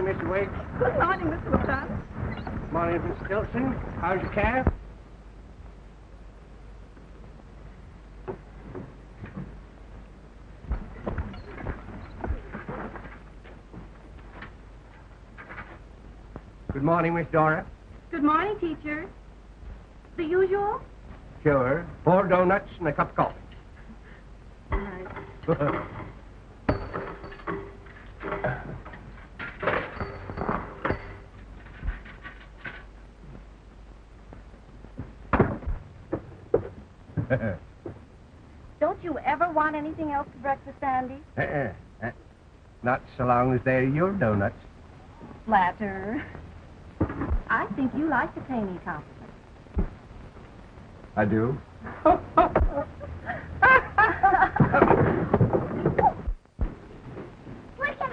morning, Mr. Wiggs. Good morning, Mr. Woodard. Morning, Miss Stilson. How's your calf? Good morning, Miss Dora. Good morning, teacher. The usual? Sure. 4 donuts and a cup of coffee. Don't you ever want anything else for breakfast, Andy? Not so long as they're your donuts. Flatter. I think you like to pay me compliments. I do. Look at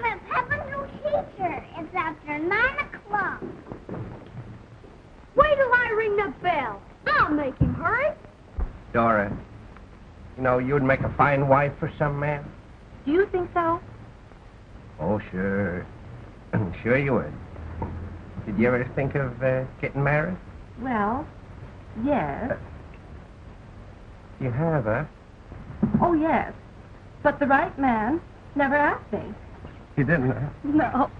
this. Have a new teacher. It's after 9 o'clock. Wait till I ring the bell. I'll make him hurry. Dora, you know, you'd make a fine wife for some man. Do you think so? Oh, sure. Sure you would. Did you ever think of getting married? Well, yes. You have, huh? Oh, yes. But the right man never asked me. You didn't, huh? No.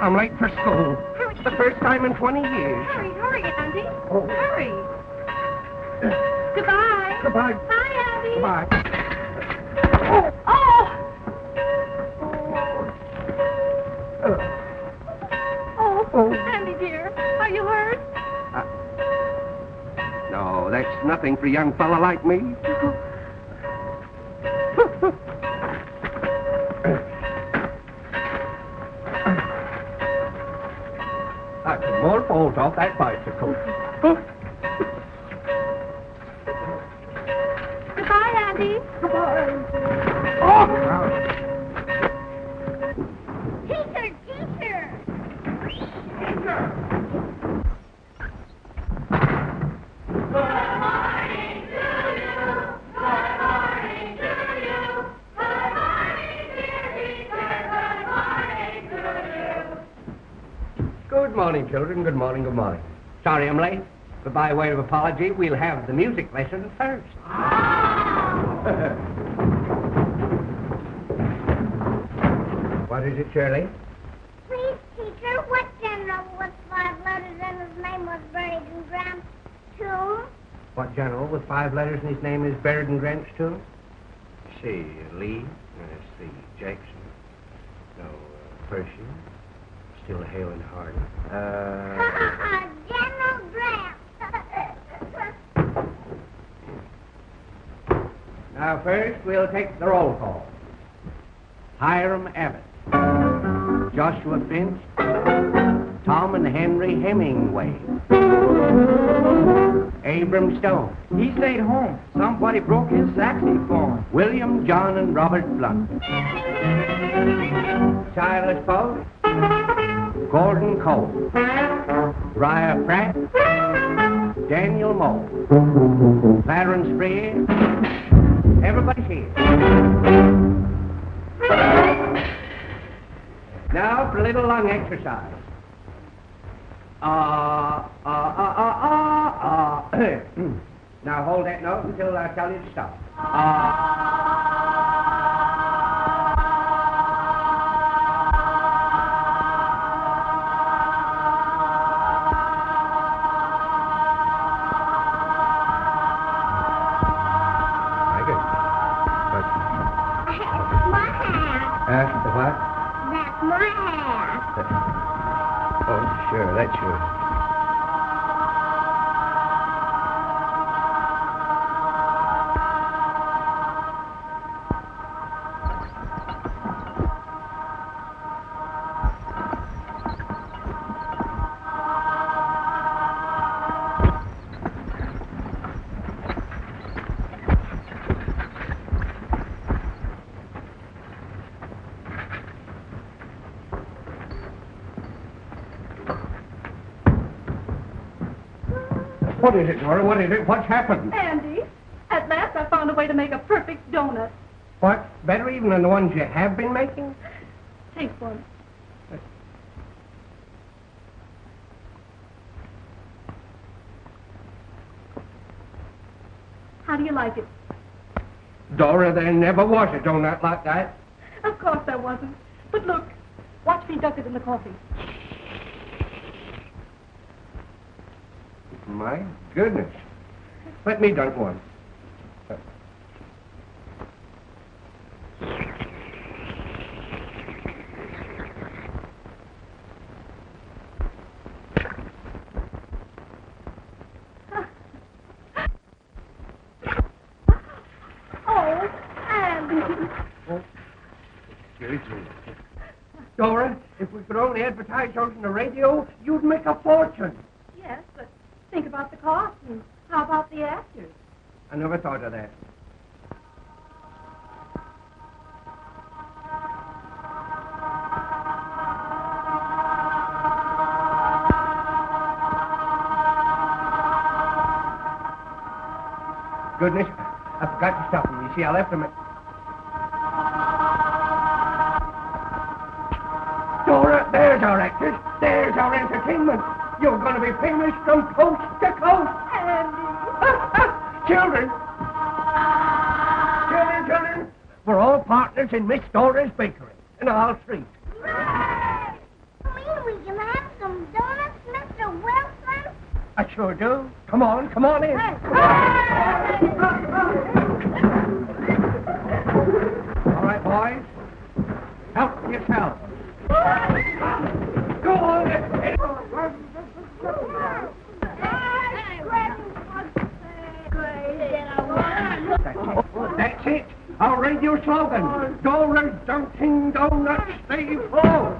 I'm late for school. It's the first time in 20 years. Hurry, Andy. Oh. Hurry. Goodbye. Goodbye. Bye, Andy. Goodbye. Oh! Oh, Andy, dear. Are you hurt? No, that's nothing for a young fella like me. I took more falls off that bicycle. Goodbye, Andy. Goodbye. Teacher! Good morning, children. Good morning, good morning. Sorry I'm late, but by way of apology, we'll have the music lesson first. What is it, Shirley? Please, teacher, what general with 5 letters and his name was buried in Grant's tomb? What general with 5 letters and his name is buried in Grant's tomb? See, Lee. Let's see, Jackson. No, Pershing. Still hailing hard. General Grant. Now, first, we'll take the roll call. Hiram Abbott. Joshua Finch. Tom and Henry Hemingway. Abram Stone. He stayed home. Somebody broke his saxophone. William, John, and Robert Blunt. Silas Post. Gordon Cole. Briar Pratt. Daniel Moore. Clarence Freer. Everybody's here. Now for a little lung exercise. Now hold that note until I tell you to stop. That's The what? my hat. Oh, sure, that's yours. What is it, Dora? What is it? What's happened? Andy, at last I found found a way to make a perfect donut. What? Better even than the ones you have been making? Take one. How do you like it? Dora, there never was a donut like that. Of course there wasn't. But look, watch me dunk it in the coffee. My goodness. Let me dunk one. Oh, Andy. Excuse me. Dora, if we could only advertise those on the radio, you'd make a fortune. Yes, but think about the cost and how about the actors? I never thought of that. Goodness, I forgot to stop him. You see, I left him at... Dora, there's our actors. There's our entertainment. You're going to be famous from coast to coast. Andy. Children. Children. We're all partners in Miss Dora's bakery. And I'll treat. Hooray! We can have some donuts, Mr. Wilson. I sure do. Come on in. All right, boys. Help yourselves. Go on. That's it. Our radio slogan. Dora's Dunkin' Donuts stay full.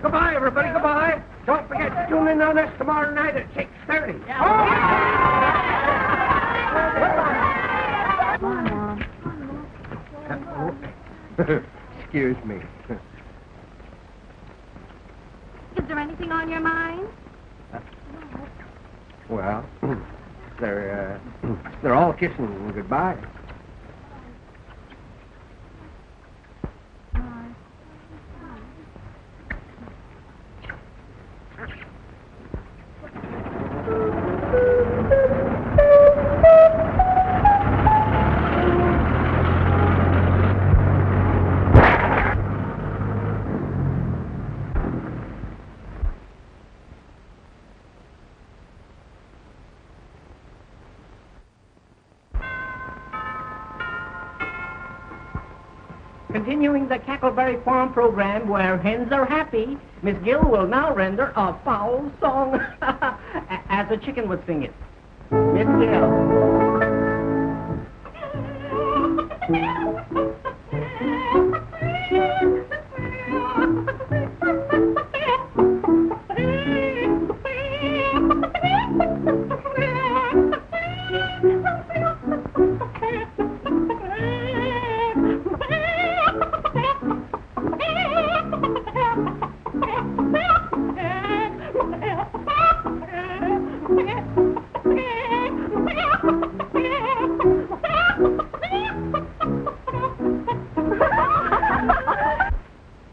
Goodbye, everybody. Goodbye. Don't forget to tune in on us tomorrow night at 6:30. Excuse me. Is there anything on your mind? Well, they're all kissing goodbye. Continuing the Cackleberry Farm program where hens are happy, Miss Gill will now render a fowl song as a chicken would sing it. Miss Gill.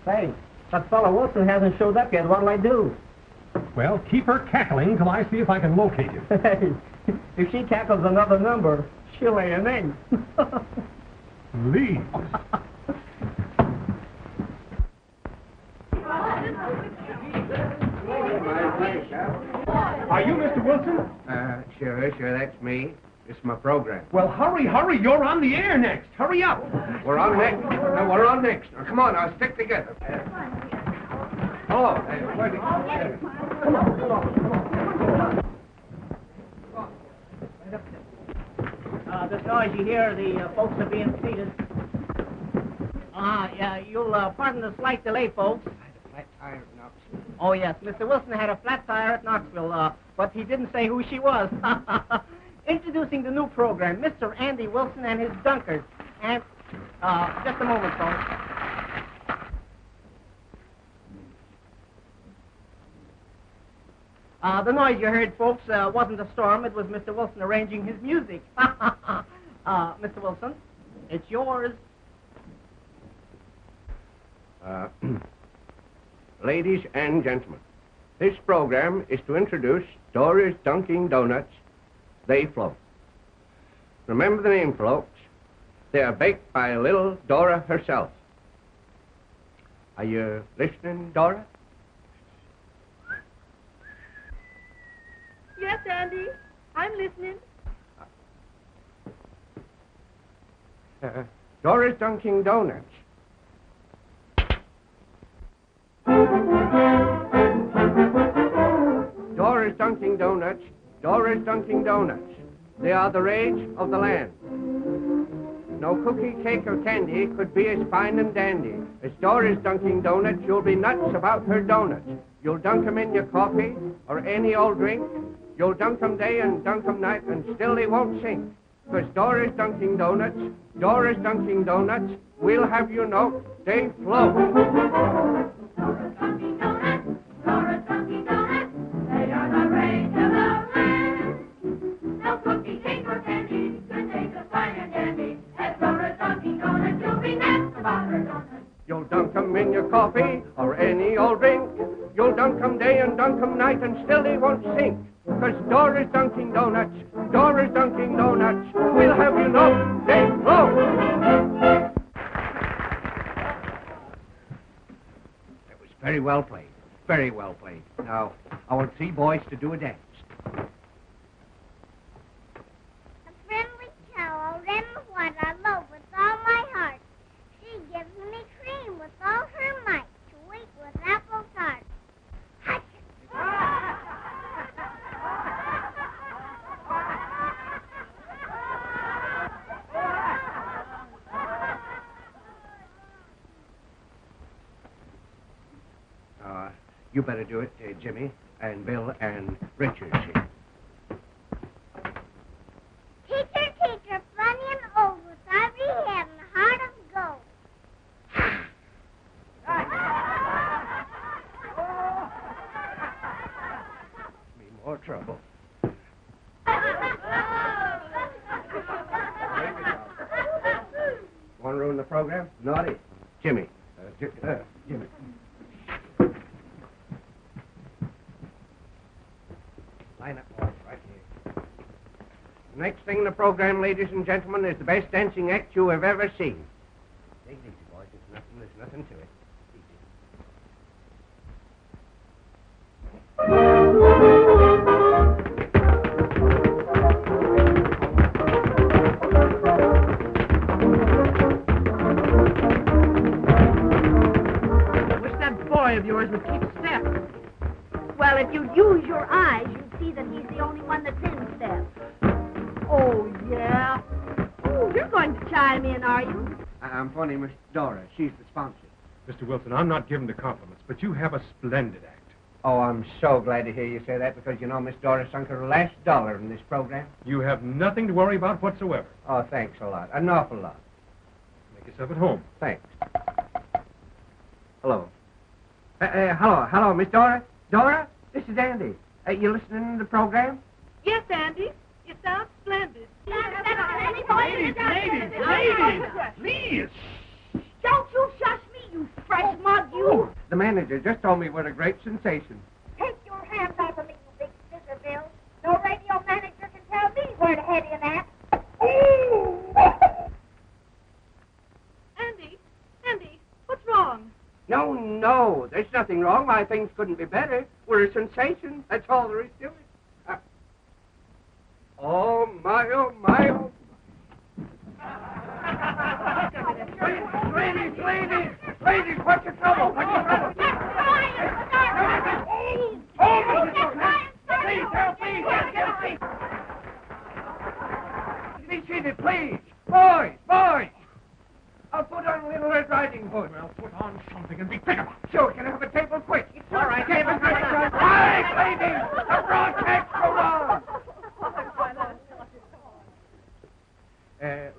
Say, that fellow Wilson hasn't showed up yet. What'll I do? Well, keep her cackling till I see if I can locate you. Hey, if she cackles another number, she'll lay an egg. Please. Are you Mr. Wilson? Sure, that's me. It's my program. Well, hurry, you're on the air next. Hurry up. We're on next. No, we're on next. Now, come on, now, stick together. Hello. Come on. This noise you hear, the folks are being seated. Yeah, you'll pardon the slight delay, folks. Flat tire at Knoxville. Oh, yes, Mr. Wilson had a flat tire at Knoxville, but he didn't say who she was. Introducing the new program, Mr. Andy Wilson and his Dunkers. And, just a moment, folks. The noise you heard, folks, wasn't a storm. It was Mr. Wilson arranging his music. Mr. Wilson, it's yours. Ladies and gentlemen, this program is to introduce Dora's Dunkin' Donuts. They float. Remember the name, folks. They are baked by little Dora herself. Are you listening, Dora? Yes, Andy. I'm listening. Dora's Dunkin' Donuts. Dora's Dunkin' Donuts. Dora's Dunkin' Donuts. They are the rage of the land. No cookie, cake, or candy could be as fine and dandy as Dora's Dunkin' Donuts. You'll be nuts about her donuts. You'll dunk 'em in your coffee or any old drink. You'll dunk 'em day and dunk 'em night, and still they won't sink. 'Cause Dora's Dunkin' Donuts, Dora's Dunkin' Donuts, we'll have you know they float. Dora's Dunkin' Donuts, Dora's Dunkin' Donuts, they are the rage of the land. No cookie, cake, or candy could take as fine and dandy as Dora's Dunkin' Donuts. You'll be nuts about her donuts. You'll dunk 'em in your coffee or any old drink. You'll dunk 'em day and dunk 'em night, and still they won't sink. 'Cause Dora's Dunkin' Donuts, Dora's Dunkin' Donuts, we'll have you know they float. It was very well played. Very well played. Now, I want 3 boys to do a dance. A friendly cow, then what I love with all my heart. She gives me cream with all her might, sweet with apple tart. You better do it, Jimmy, and Bill, and Richard here. Teacher, teacher, funny and old, with ivory head and a heart of gold. Me more trouble. Want to ruin the program? Naughty. Jimmy. Jimmy. Line up, boys, right here. The next thing in the program, ladies and gentlemen, is the best dancing act you have ever seen. Take it easy, boys. There's nothing to it. I wish that boy of yours would keep step. Well, if you'd use your eyes, you'd see that he's the only one that's in step. Oh, yeah? Oh, you're going to chime in, are you? I'm phoning Miss Dora. She's the sponsor. Mr. Wilson, I'm not given to compliments, but you have a splendid act. Oh, I'm so glad to hear you say that because, you know, Miss Dora sunk her last dollar in this program. You have nothing to worry about whatsoever. Oh, thanks a lot. An awful lot. Make yourself at home. Thanks. Hello. Hello, Miss Dora? Dora, this is Andy. You listening to the program? Yes, Andy. You sound splendid. Ladies, please. Don't you shush me, you fresh mug, you. The manager just told me we're a great sensation. Take your hands off of me, you big scissor, Bill. No radio manager can tell me where to head in at. Andy, what's wrong? No, there's nothing wrong. My things couldn't be better. We're a sensation. That's all there is to it. Oh, my. Ladies, what's your trouble? Be seated, please. Boys. I'll put on a little Red Riding Hood. Well, put on something and be quick about it. Sure, can I have a table quick? All right, Get the quiet, ladies. The broadcast goes on.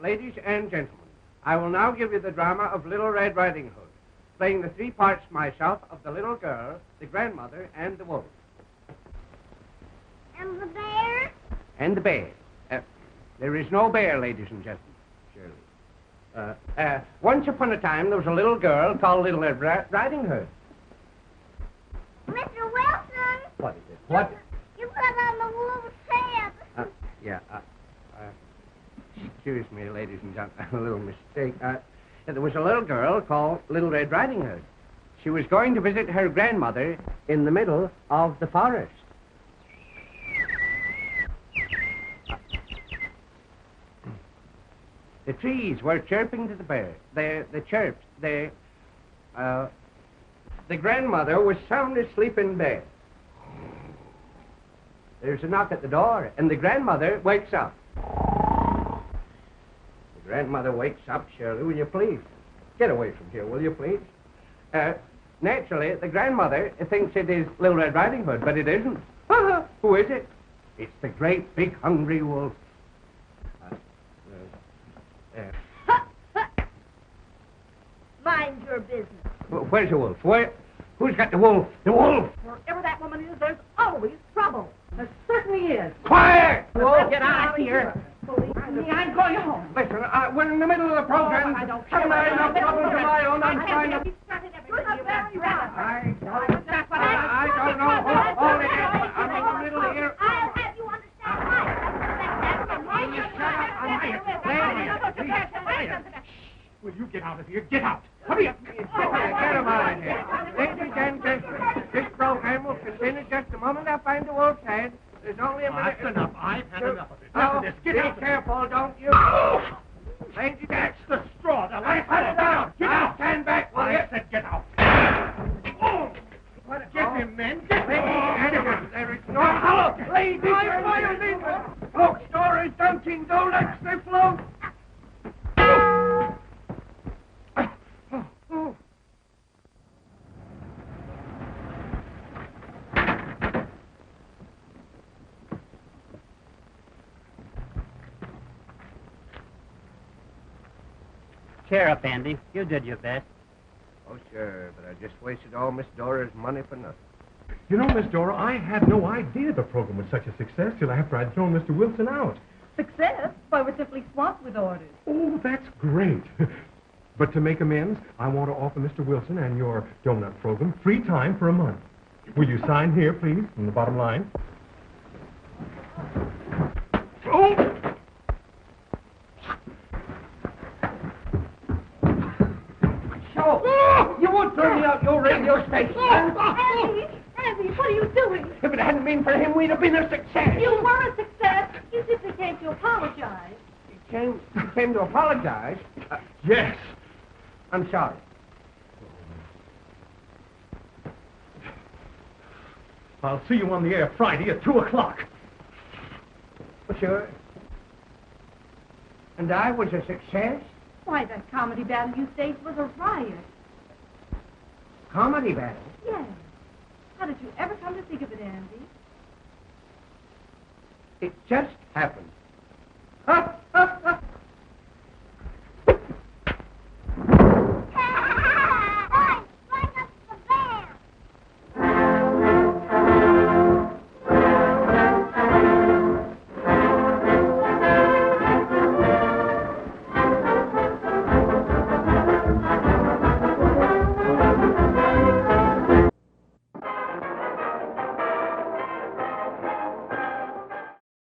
Ladies and gentlemen, I will now give you the drama of Little Red Riding Hood, playing the 3 parts myself of the little girl, the grandmother, and the wolf. and the bear. There is no bear, ladies and gentlemen, Shirley. Once upon a time, there was a little girl called Little Red Riding Hood. Mr. Wilson! What is it? What? You put on the wolf's head. Yeah, excuse me, ladies and gentlemen, a little mistake. There was a little girl called Little Red Riding Hood. She was going to visit her grandmother in the middle of the forest. The trees were chirping to the bear. They chirped. The grandmother was sound asleep in bed. There's a knock at the door, and the grandmother wakes up. The grandmother wakes up, Shirley, will you please? Get away from here, will you please? Naturally, the grandmother thinks it is Little Red Riding Hood, but it isn't. Who is it? It's the great, big, hungry wolf. Mind your business. Where's the wolf? Who's got the wolf? The wolf! Wherever that woman is, there's always trouble. There certainly is. Quiet! Wolf, get out of here. I'm going home. Listen, we're in the middle of the program. I don't care. Haven't I enough troubles of my own? I'm trying to... I don't know all it is. I'm in the middle here. I'll have you understand why. Will you shut up? Will you get out of here? Get out! Hurry up! Get him out of here. Ladies and gentlemen, this program will continue just a moment. I'll find the wolf's head. There's only a minute. That's enough. I've had enough of it. Oh, Listen to this. be Get out. careful, don't you? Ladies, That's the straw. The last Put it down. Get out. Stand back, will you? I said get out. What? Get him, men. Get him. There is no hollow. Ladies and gentlemen, folks, Dora's Dunkin' Donuts, they float. Cheer up, Andy. You did your best. Oh, sure, but I just wasted all Miss Dora's money for nothing. You know, Miss Dora, I had no idea the program was such a success till after I'd thrown Mr. Wilson out. Success? Why, we're simply swamped with orders. Oh, that's great. But to make amends, I want to offer Mr. Wilson and your donut program free time for a month. Will you sign here, please, on the bottom line? Oh! So, you won't throw me out your radio station. Andy, what are you doing? If it hadn't been for him, we'd have been a success. You were a success. You simply came to apologize. You came to apologize. Yes. I'm sorry. I'll see you on the air Friday at 2 o'clock. Sure. And I was a success? Why, that comedy battle you staged was a riot. Comedy battle? Yes. How did you ever come to think of it, Andy? It just happened.